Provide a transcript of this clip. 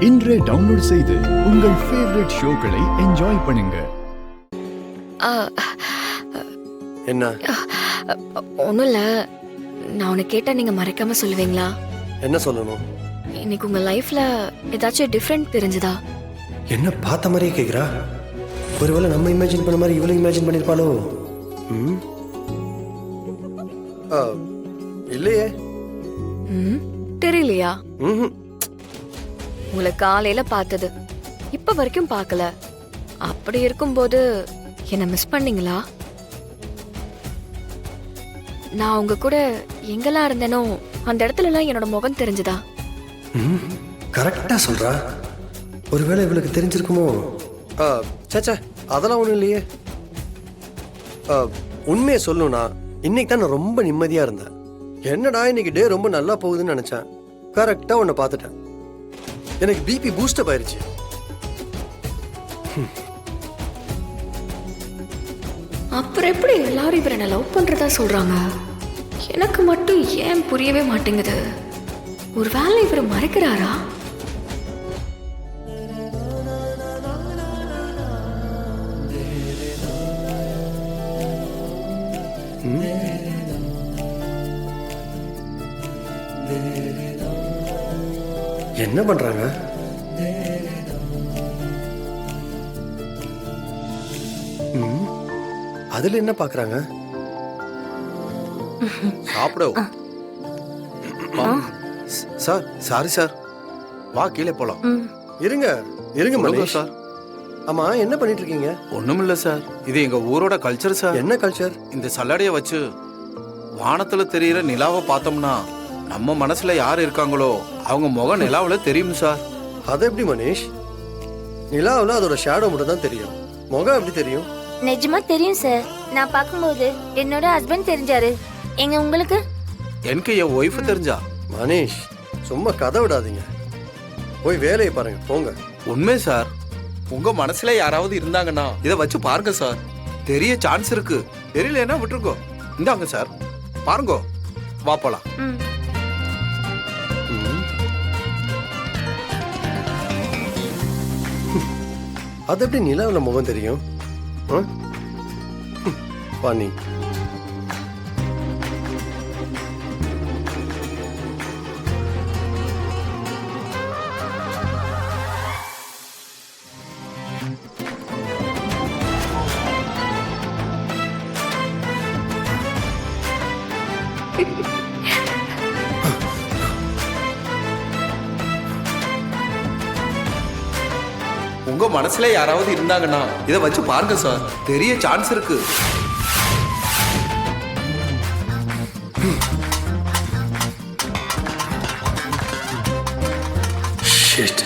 இன்றே டவுன்லோட் செய்து உங்கள் ஃபேவரட் ஷோக்களை என்ஜாய் பண்ணுங்க. என்ன? ஒன்றும் இல்லை, நான் உன்னை கேட்டால் நீங்கள் மறைக்காம சொல்லுவீங்களா? என்ன சொல்லணும்? இன்னைக்கு உங்கள் லைஃப்பில் ஏதாச்சும் டிஃப்ரெண்ட் தெரிஞ்சுதா? என்ன பார்த்த மாதிரியே கேட்குறா? ஒருவேளை நம்ம இமேஜின் பண்ண மாதிரி இவளும் இமேஜின் பண்ணியிருப்பாளோ? இல்லையே. தெரியலையா? உங்களை காலையில பார்த்தது இப்ப வரைக்கும் பார்க்கல. அப்படி இருக்கும்போது என்ன மிஸ் பண்ணீங்களா? நான் உங்க கூட எங்கெல்லாம் இருந்தேனோ அந்த இடத்துல எல்லாம் என்னோட முகம் தெரிஞ்சுதா? கரெக்டா சொல்றா. ஒருவேளை இவளுக்கு தெரிஞ்சிருக்குமோ? சேச்சா, அதெல்லாம் ஒண்ணும் இல்லையே. உண்மையை சொல்லணும்னா இன்னைக்கு தான் நான் ரொம்ப நிம்மதியா இருந்தேன். என்னடா இன்னைக்கு டே ரொம்ப நல்லா போகுதுன்னு நினைச்சேன். கரெக்டா உன்னை பார்த்துட்டேன். எனக்கு பிபி பூஸ்டப் ஆயிருச்சு. அப்புறம் எப்படி எல்லாரும் இவரை என்ன லவ் பண்றதா சொல்றாங்க? எனக்கு மட்டும் ஏன் புரியவே மாட்டேங்குது. ஒரு வேளை இவரை மறைக்கிறாரா? என்ன பண்றாங்க? அதுல என்ன பாக்குறாங்க? சாப்பிட. சார், சாரி சார், வா கீழே போலாம். இருங்க இருங்க மலேஷ் சார். ஆமா, என்ன பண்ணிட்டு இருக்கீங்க? ஒண்ணுமில்ல சார், இது எங்க ஊரோட கல்ச்சர் சார். என்ன கல்ச்சர்? இந்த சல்லடைய வச்சு வானத்துல தெரியுற நிலாவை பார்த்தோம்னா நம்ம மனசுல யார் இருக்காங்களோ அவங்க முகம் நிலாவுல தெரியும் சார். அது எப்படி மனிஷ்? நிலாவுல அதோட ஷேடோ மட்டும் தான் தெரியும், முகம் எப்படி தெரியும்? நிஜமா தெரியும் சார். நான் பார்க்கும்போது என்னோட ஹஸ்பண்ட் தெரிஞ்சாரு. எங்க உங்களுக்கு? எனக்கு என் ஒய்ஃப் தெரிஞ்சா. மனிஷ், சும்மா கதை விடாதீங்க, போய் வேலையை பாருங்க போங்க. உண்மை சார், உங்க மனசுல யாராவது இருந்தாங்கன்னா இதை வச்சு பாருங்க சார், தெரிய சான்ஸ் இருக்கு. தெரியலன்னா விட்டுருக்கோ. இந்தாங்க சார், பாருங்க. வா போலாம். அது எப்படி நிலாவுல முகம் தெரியும்? பாணி, உங்க மனசுல யாராவது இருந்தாங்கன்னா இதை வச்சு பாருங்க சார், தெரிய சான்ஸ் இருக்கு. Shit.